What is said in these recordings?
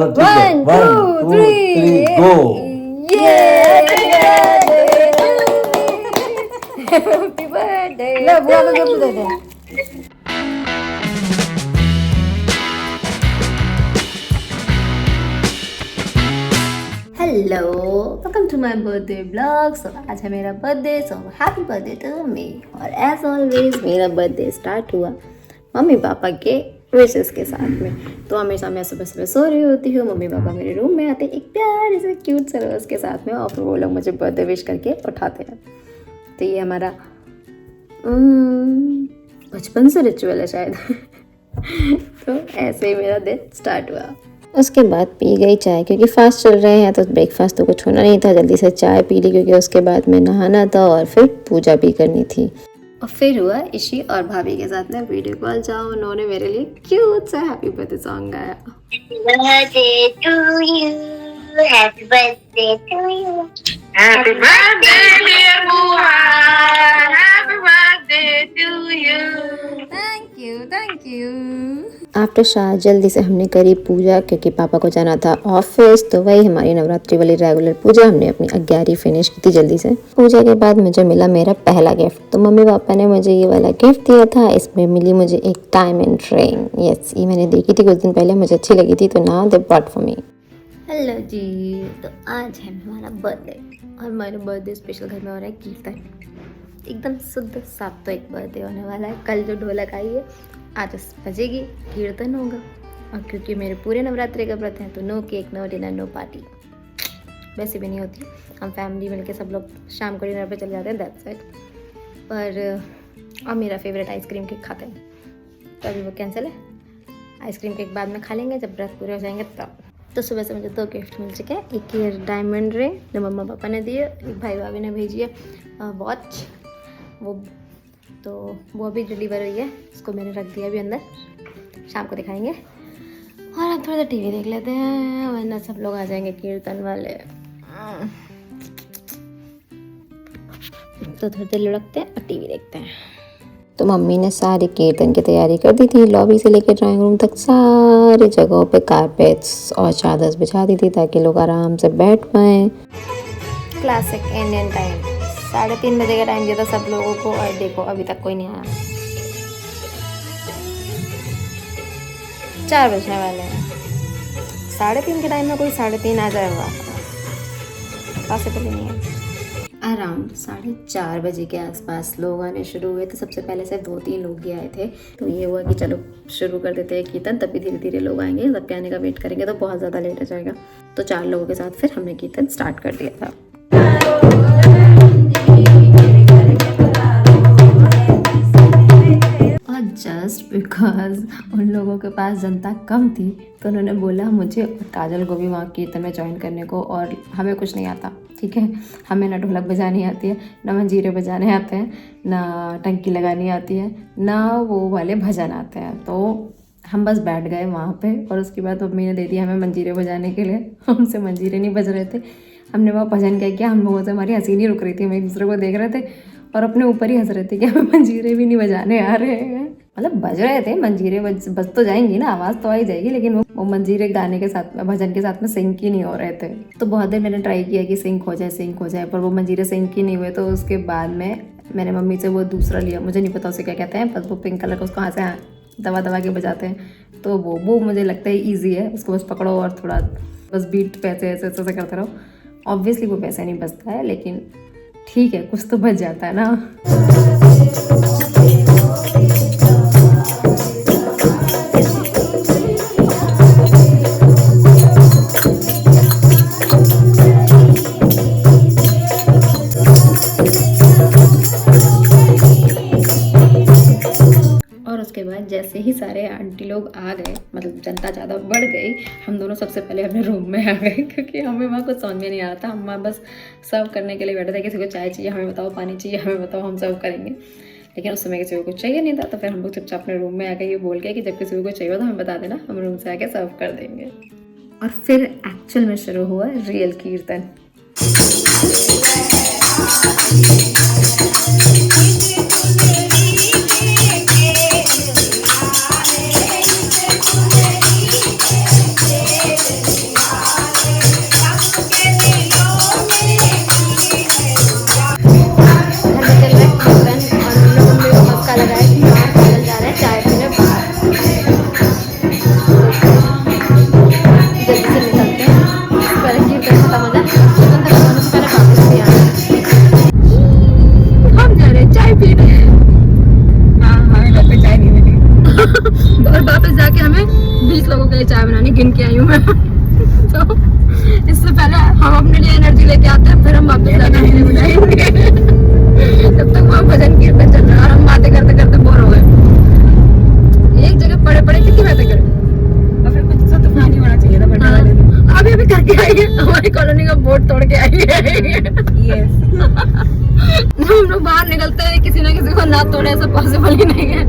One, two, three, go! Yeah! Happy birthday! ले बुआ को गिफ्ट दे दे। Hello, welcome to my birthday blog. So आज है मेरा birthday, so happy birthday to me. और एज ऑलवेज मेरा बर्थडे स्टार्ट हुआ मम्मी पापा के विशेस के साथ में। तो हमेशा मैं सुबह सुबह सो रही होती हूँ, मम्मी पापा मेरे रूम में आते एक प्यारे से क्यूट से रोज़ के साथ में, और फिर वो लोग मुझे बर्थडे विश करके उठाते हैं। तो ये हमारा बचपन से रिचुअल है शायद। तो ऐसे ही मेरा दिन स्टार्ट हुआ। उसके बाद पी गई चाय, क्योंकि फास्ट चल रहे हैं तो ब्रेकफास्ट तो कुछ होना नहीं था, जल्दी से चाय पी ली, क्योंकि उसके बाद में नहाना था और फिर पूजा भी करनी थी। और फिर हुआ इशी और भाभी के साथ में वीडियो कॉल। जाओ, उन्होंने मेरे लिए क्यूट सा हैप्पी बर्थडे सॉन्ग गाया। Birthday to you, happy birthday to you, happy birthday dear बुआ, happy birthday to you. Thank you. After शाह जल्दी से हमने करी पूजा, क्योंकि पापा को जाना था ऑफिस। तो वही हमारी नवरात्रि वाली रेगुलर पूजा, हमने अपनी 11 फिनिश की थी जल्दी से। पूजा के बाद मुझे मिला मेरा पहला गिफ्ट। तो मम्मी पापा ने मुझे ये वाला गिफ्ट दिया था। इसमें मिली मुझे एक डायमंड रिंग। यस, ये मैंने देखी थी कुछ दिन पहले, मुझे अच्छी लगी थी, तो now they bought for me. Hello जी, तो आज है हमारा बर्थडे और हमारे बर्थडे स्पेशल घर में हो रहा है कीर्तन। एकदम शुद्ध सात्विक बर्थडे होने वाला है। कल जो ढोलक आई है आज 10 बजेगी, कीर्तन होगा। और क्योंकि मेरे पूरे नवरात्रि का व्रत हैं तो no cake, no dinner, no party. वैसे भी नहीं होती, हम फैमिली मिलके सब लोग शाम को डिनर पे चले जाते हैं, दैट्स इट। पर और मेरा फेवरेट आइसक्रीम केक खाते हैं, तो अभी वो कैंसिल है। आइसक्रीम केक बाद में खा लेंगे जब व्रत पूरे हो जाएंगे तब। तो सुबह से मुझे 2 गिफ्ट मिल चुके हैं। एक ये डायमंड रिंग जो मम्मा पापा ने दी है, एक भाई भाभी ने भेजी है वॉच, वो अभी डिलीवर हुई है। उसको मैंने रख दिया अभी अंदर, शाम को दिखाएंगे। और अब थोड़ा सा टीवी देख लेते हैं, वरना सब लोग आ जाएंगे कीर्तन वाले। तो थोड़ी देर लुढ़कते हैं और टीवी देखते हैं। तो मम्मी ने सारी कीर्तन की तैयारी कर दी थी। लॉबी से लेकर ड्राइंग रूम तक सारी जगहों पे कारपेट्स और चादर बिछा दी थी, ताकि लोग आराम से बैठ पाएँ। क्लासिक इंडियन टाइम, 3:30 बजे का टाइम दिया था सब लोगों को, और देखो अभी तक कोई नहीं आया। 4 बजने वाले हैं। 3:30 के टाइम में कोई 3:30 आ जाएगा, पॉसिबल नहीं है। अराउंड 4:30 बजे के आसपास लोग आने शुरू हुए थे। सबसे पहले सिर्फ 2-3 लोग ही आए थे। तो ये हुआ कि चलो शुरू कर देते हैं कीर्तन, तभी धीरे धीरे लोग आएंगे। सबके आने का वेट करेंगे तो बहुत ज़्यादा लेट हो जाएगा। तो 4 लोगों के साथ फिर हमने कीर्तन स्टार्ट कर दिया था। जस्ट बिकॉज उन लोगों के पास जनता कम थी, तो उन्होंने बोला मुझे और काजल को भी वहाँ कीर्तन में ज्वाइन करने को। और हमें कुछ नहीं आता, ठीक है, हमें ना ढोलक बजानी आती है, ना मंजीरे बजाने आते हैं, ना टंकी लगानी आती है, ना वो वाले भजन आते हैं। तो हम बस बैठ गए वहाँ पे, और उसके बाद मम्मी ने दे दिया हमें मंजीरे बजाने के लिए। हमसे मंजीरे नहीं बज रहे थे। हमने वहाँ भजन क्या किया, हम लोगों से हमारी हंसी नहीं रुक रही थी। हम एक दूसरे को देख रहे थे और अपने ऊपर ही हंस रहे थे कि हमें मंजीरे भी नहीं बजाने आ रहे हैं। मतलब बज रहे थे मंजीरे, बज तो जाएंगी ना, आवाज़ तो आ ही जाएगी, लेकिन वो मंजीरे गाने के साथ में, भजन के साथ में सिंक ही नहीं हो रहे थे। तो बहुत देर मैंने ट्राई किया कि सिंक हो जाए, पर वो मंजीरे सिंक ही नहीं हुए। तो उसके बाद में मैंने मम्मी से वो दूसरा लिया, मुझे नहीं पता उसे क्या कहते हैं, बस वो पिंक कलर का, उसको हाथ से दबा के बजाते हैं। तो वो मुझे लगता है ईजी है, उसको बस पकड़ो और थोड़ा बस बीट पे ऐसे करते रहो। ऑब्वियसली वो वैसे नहीं बजता है, लेकिन ठीक है, कुछ तो बच जाता है ना। और उसके बाद जैसे ही सारे आंटी लोग आ गए, मतलब जनता ज़्यादा बढ़ गई, हम दोनों सबसे पहले अपने रूम में आ गए, क्योंकि हमें वहाँ कुछ समझ में नहीं आ रहा था। हम वहाँ बस सर्व करने के लिए बैठे थे। किसी को चाय चाहिए हमें बताओ, पानी चाहिए हमें बताओ, हम सर्व करेंगे। लेकिन उस समय किसी को कुछ चाहिए नहीं था, तो फिर हम लोग चुपचाप अपने रूम में आ गए ये बोल के कि जब किसी को कुछ चाहिए तो हमें बता देना, हम रूम से आके सर्व कर देंगे। और फिर एक्चुअल में शुरू हुआ रियल कीर्तन। जल्दी से निकलते हैं, पहले कीर्तन खत्म हो जाए, कीर्तन खत्म होने से पहले वापस भी आना है। हम जा रहे हैं चाय पीने। हाँ हमें घर पे चाय नहीं मिली। और वापस जाके हमें 20 लोगों के लिए चाय बनानी, गिन के आई हूँ मैं। तो इससे पहले हम अपने लिए एनर्जी लेके आते हैं, फिर हम वापस जाना नहीं बनाएंगे। तब तक वहाँ भजन कीर्तन चल रहा है और हम बातें करते करते बोर हो गए। एक जगह पड़े पड़े कितनी बातें करें, और फिर कुछ तो तूफान ही होना चाहिए था बर्थडे वाले दिन। अभी अभी करके आई है, हमारी कॉलोनी का बोर्ड तोड़ के आई है। यस। हम लोग बाहर निकलते हैं, किसी ना किसी को ना तोड़े, ऐसा पॉसिबल ही नहीं है।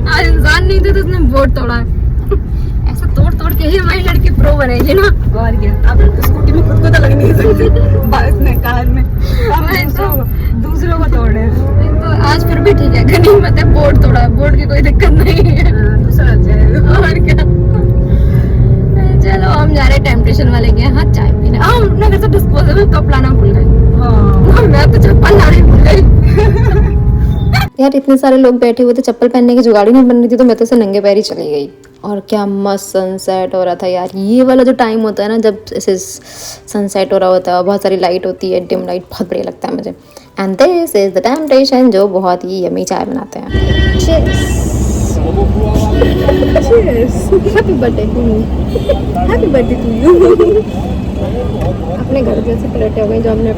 आज इंसान नहीं थे तो उसने बोर्ड तोड़ा है। ऐसा तोड़ तोड़ के ही हमारी लड़की प्रो बनेगी ना। और क्या, अब स्कूटी में खुद को तो लग नहीं सकती, बस में कार में दूसरों को तोड़ रहे हैं। तो आज फिर भी ठीक है, गनीमत है बोर्ड तोड़ा, बोर्ड की कोई दिक्कत नहीं है। दूसरा जाएगा। और क्या। चलो हम जा रहे हैं टेम्पटेशन वाले के यहाँ चाय पीने। हम अपने घर से डिस्पोजेबल कप लाना भूल गए। हाँ मैं तो चप्पल लाने भूल गई। यार इतने सारे लोग बैठे हुए थे, चप्पल पहनने की जुगाड़ ही नहीं बन रही थी, तो मैं तो ऐसे नंगे पैर ही चली गई। और क्या मस्त सनसेट हो रहा था यार। ये वाला जो टाइम होता है ना, जब ऐसे सनसेट हो रहा होता है और बहुत सारी लाइट होती है, डिम लाइट, बहुत बढ़िया लगता है मुझे। And this is the temptation, जो बहुत ही यमी चाय बनाते हैं। Happy birthday to you. Happy birthday to you. अपने घर जैसे प्लेटें हो गई जो हमने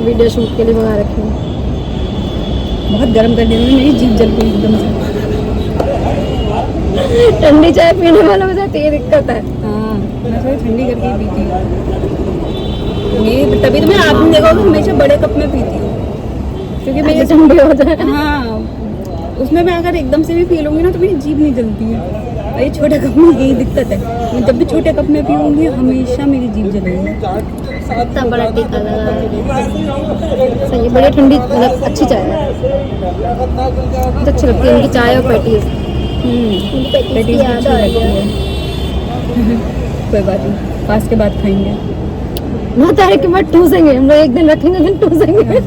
वीडियो शूट के लिए मंगा रखी हैं। बहुत गर्म कर देने में मेरी जीभ जल गई एकदम से। ठंडी चाय पीने वालों के साथ ये दिक्कत है। हाँ मैं थोड़ी ठंडी करके ही पीती हूँ। मेरी तभी तो मैं आपने देखा होगा हमेशा बड़े कप में पीती हूँ, क्योंकि मेरी ठंडी हो जाए। हाँ उसमें मैं अगर एकदम से भी पी लूँगी ना तो मेरी जीभ नहीं जलती है। और ये छोटे कप में यही दिक्कत है, मैं जब भी छोटे कप में पीऊँगी हमेशा मेरी जीभ जलेगी। इतना बड़ा टीका लगा सही, बड़ी ठंडी, मतलब अच्छी चाय है, बहुत अच्छी लगती है इनकी चाय और पैटीज। पैटीज अच्छी लगती है। कोई बात नहीं, पास के बाद खाएंगे। ना तारे के बाद ठूसेंगे हम लोग, एक दिन रखेंगे दिन ठूसेंगे।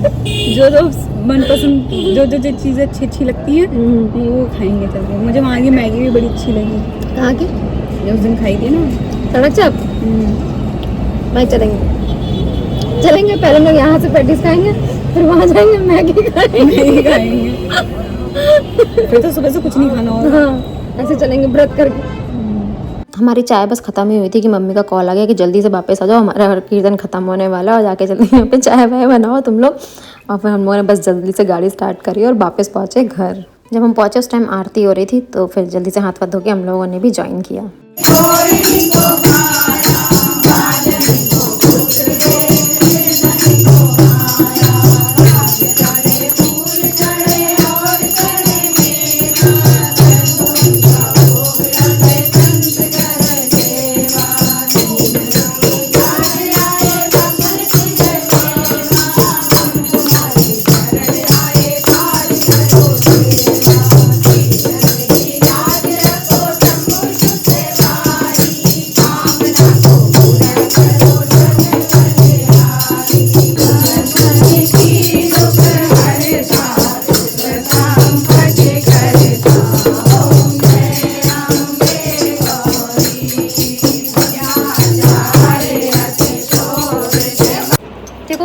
जो जो मनपसंद जो चीज़ें अच्छी अच्छी लगती हैं वो खाएंगे चल के। मुझे वहाँ की मैगी भी बड़ी अच्छी लगी। कहाँ की? जो उस दिन खाई थी ना, सड़क चाप। भाई चलेंगे चलेंगे, पहले हम लोग यहाँ से पैटीज खाएंगे, फिर वहाँ जाएंगे मैगी खाएंगे। फिर तो सुबह से कुछ नहीं खाना होगा। हाँ ऐसे चलेंगे व्रत करके। हमारी चाय बस ख़त्म ही हुई थी कि मम्मी का कॉल आ गया कि जल्दी से वापस आ जाओ, हमारा कीर्तन ख़त्म होने वाला है और जाके जल्दी यहाँ पे चाय वाय बनाओ तुम लोग। और फिर हम लोगों ने बस जल्दी से गाड़ी स्टार्ट करी और वापस पहुँचे घर। जब हम पहुँचे उस टाइम आरती हो रही थी, तो फिर जल्दी से हाथ वाथ धो के हम लोगों ने भी ज्वाइन किया।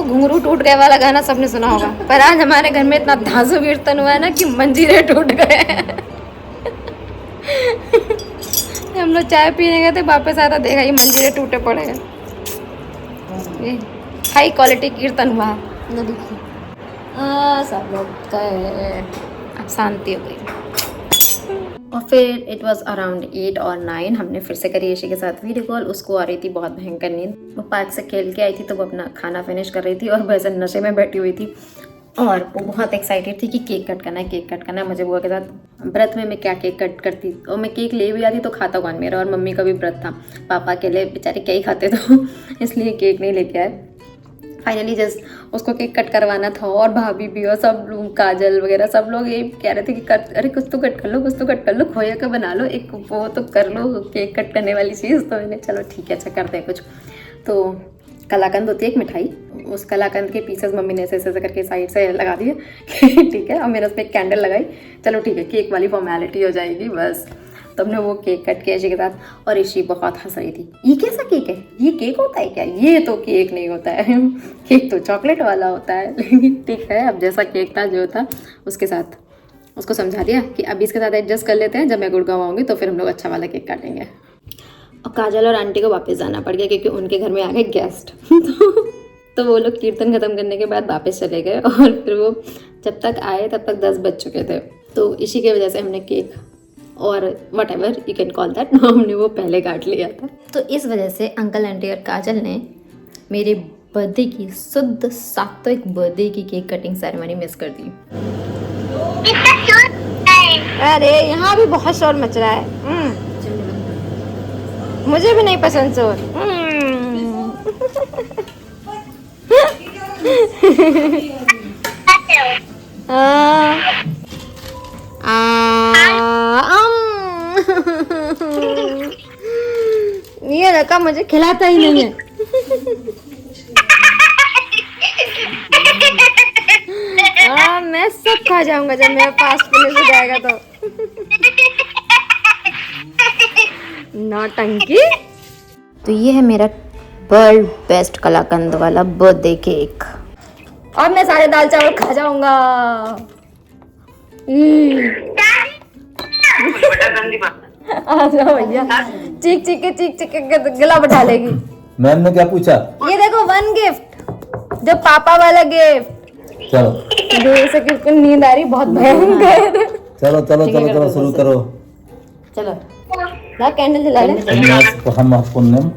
घुंघरू टूट गए वाला गाना सबने सुना होगा, पर आज हमारे घर में इतना धांसू कीर्तन हुआ है ना कि मंजीरे टूट गए। हम लोग चाय पीने गए थे, वापस आया था देखा ये मंजीरे टूटे पड़े हैं। ये हाई क्वालिटी कीर्तन हुआ है। देखिए सब लोग गए, अब शांति हो गई। और फिर इट वॉज अराउंड 8 और 9, हमने फिर से करी ऋषि के साथ वीडियो कॉल। उसको आ रही थी बहुत भयंकर नींद, वो पार्क से खेल के आई थी तो वो अपना खाना फिनिश कर रही थी और वैसे नशे में बैठी हुई थी और वो बहुत एक्साइटेड थी कि केक कट करना है, केक कट करना है। मुझे बुआ के साथ व्रत में मैं क्या केक कट करती, और मैं केक ले भी आती तो खाता कौन, मेरा और मम्मी का भी व्रत था, पापा के लिए बेचारे क्या ही खाते तो इसलिए केक नहीं लेके आए। फाइनली जस्ट उसको केक कट करवाना था और भाभी भी और सब लोग, काजल वगैरह सब लोग ये कह रहे थे कि कट, अरे कुछ तो कट कर लो, कुछ तो कट कर लो, खोया का बना लो एक, वो तो कर लो केक कट करने वाली चीज़। तो मैंने चलो ठीक है, अच्छा करते हैं कुछ। तो कलाकंद होती है एक मिठाई, उस कलाकंद के पीसेस मम्मी ने ऐसे ऐसे करके साइड से लगा दिए ठीक है। और मैंने उसमें एक कैंडल लगाई, चलो ठीक है केक वाली फॉर्मेलिटी हो जाएगी बस। तो हमने वो केक कट किया ईशी के साथ और ईशी बहुत हंस रही थी। ये कैसा केक है, ये केक होता है क्या? ये तो केक नहीं होता है, केक तो चॉकलेट वाला होता है। लेकिन ठीक है, अब जैसा केक था जो था उसके साथ उसको समझा दिया कि अभी इसके साथ एडजस्ट कर लेते हैं, जब मैं गुड़गांव आऊँगी तो फिर हम लोग अच्छा वाला केक काटेंगे। और काजल और आंटी को वापस जाना पड़ गया क्योंकि उनके घर में आ गए गेस्ट। तो वो लोग कीर्तन ख़त्म करने के बाद वापस चले गए और फिर वो जब तक आए तब तक 10 बज चुके थे। तो इसी की वजह से हमने केक और what ever you can call that हमने वो पहले काट लिया था। तो इस वजह से अंकल आंटी और काजल ने मेरे बर्थडे की शुद्ध सात्विक बर्थडे की केक कटिंग सेरेमनी मिस कर दी। अरे यहाँ भी बहुत शोर मच रहा है, मुझे भी नहीं पसंद शोर। ये लड़का मुझे खिलाता ही नहीं है। मैं सब खा जाऊंगा जब मेरा फास्ट फिनिश हो जाएगा तो। नौटंकी। तो ये है मेरा वर्ल्ड बेस्ट कलाकंद वाला बर्थडे केक और मैं सारे दाल चावल खा जाऊंगा। आ जाओ भैया, चीख चीख के गला बैठा लेगी। मैम ने क्या पूछा? ये देखो 1 गिफ्ट, जो पापा वाला गिफ्ट। चलो देर से किसको नींद आ रही, बहुत भयंकर। चलो चलो चलो चलो शुरू करो। चलो ला कैंडल जला ले। हम पुण्यम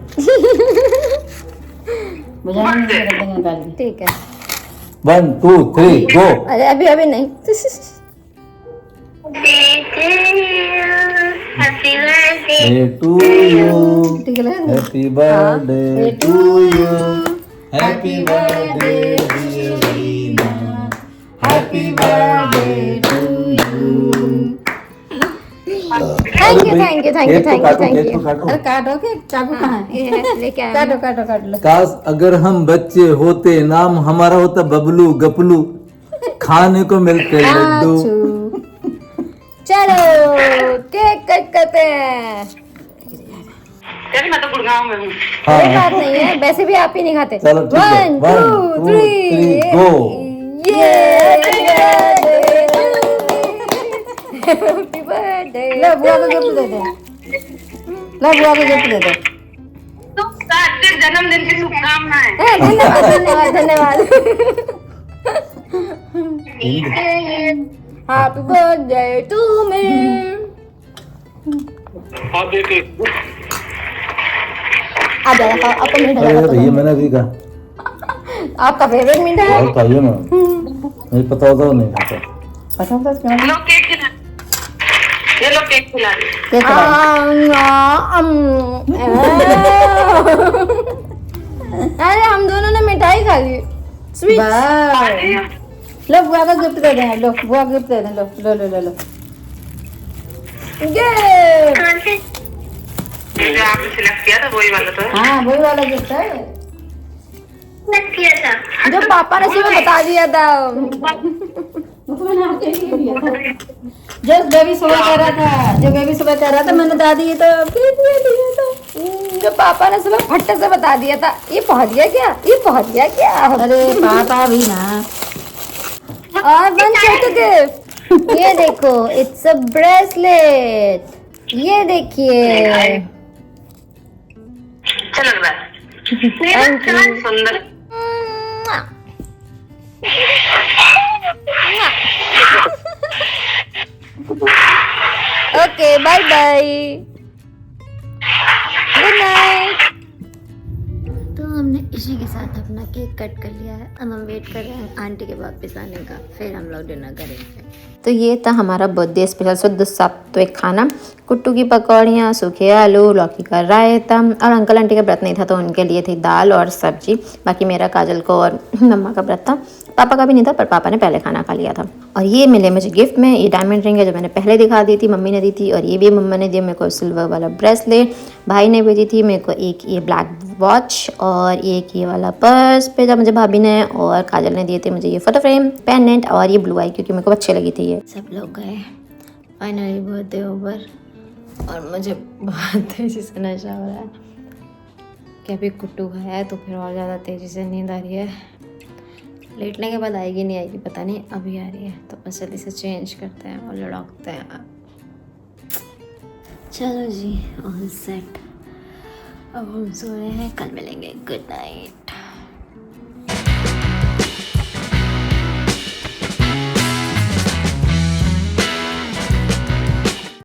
ठीक है 1 2 3 गो। अरे अभी अभी नहीं। Birthday to you, ठीक है happy birthday to you, happy birthday dear Reena, happy birthday to you। Thank you thank you thank you thank you thank you. अरे काटो के चाकू कहाँ है? ये है, लेके आया काटो काटो काट लो। काश अगर हम बच्चे होते, नाम हमारा होता बबलू गपलू, खाने को मिलते लड्डू। चलो केक कट करते हैं। मैं तो गुड़गांव में हूँ। कोई बात नहीं है, वैसे भी आप ही नहीं खाते। चलो ठीक है 1 2 3 गो। Happy birthday. लो बुआ को गिफ्ट दे दे। लो बुआ को गिफ्ट दे दे। जन्मदिन की शुभकामनाएं। धन्यवाद धन्यवाद धन्यवाद। Happy birthday to me. आप ज़्यादा खाओ, आपको मीठा अरे ज़्यादा भैया पसंद मैंने भी कहा है। आपका फेवरेट मीठा है। और खाइए ना, मुझे पता होता नहीं खाता। पता होता क्यों? लो केक खिला, ये लो केक खिला दे। केक अरे हम दोनों ने मिठाई खा ली। स्वीट। लो बुआ को गिफ्ट दे दे। लो बुआ को गिफ्ट दे दे। लो लो लो लो लो। ये जो आपने सिलेक्ट किया था वही वाला तो है। हाँ वही वाला गिफ्ट है। सिलेक्ट किया था जो पापा ने सुबह बता दिया था। जो बेबी सुबह कह रहा था, जो बेबी सुबह कह रहा था, मैंने दादी ये तो दिया था। जो पापा ने सुबह फट्टे से बता दिया था। ये पहुंच गया क्या, ये पहुंच गया क्या? अरे पापा भी ना। और वन छोटू गिफ्ट। ये देखो, इट्स अ ब्रेसलेट। ये देखिए। अच्छा लग रहा है। Thank you. सुंदर। Okay bye bye, good night. तो हमने इसी के साथ अपना केक कट कर लिया है। अब हम वेट कर रहे हैं आंटी के वापस आने का, फिर हम लोग डिनर करेंगे। तो ये था हमारा बर्थडे स्पेशल शुद्ध सात्विक खाना। कुट्टू की पकौड़ियाँ, सूखे आलू, लौकी का रायता, और अंकल आंटी का व्रत नहीं था तो उनके लिए थी दाल और सब्जी। बाकी मेरा, काजल को और मम्मा का व्रत था। पापा का भी नहीं था, पर पापा ने पहले खाना खा लिया था। और ये मिले मुझे गिफ्ट में, ये डायमंड रिंग है जो मैंने पहले दिखा दी थी, मम्मी ने दी थी। और ये भी मम्मा ने दिया मेरे को सिल्वर वाला ब्रेसलेट। भाई ने भेजी थी मेरे को एक ये ब्लैक वॉच और एक ये वाला पर्स भेजा मुझे भाभी ने। और काजल ने दिए थे मुझे ये फोटो फ्रेम, पेंडेंट और ये ब्लू आई, क्योंकि मेरे को अच्छी लगी थी ये। सब लोग गए, फाइनली बर्थडे ओवर। और मुझे बहुत तेज़ी से नशा हो रहा है कि अभी कुट्टू खाया है तो फिर और ज़्यादा तेज़ी से नींद आ रही है। लेटने के बाद आएगी नहीं आएगी पता नहीं, अभी आ रही है। तो बस जल्दी से चेंज करते हैं और लड़कते हैं। चलो जी, ऑल सेट। अब हम सो रहे हैं, कल मिलेंगे। Good night.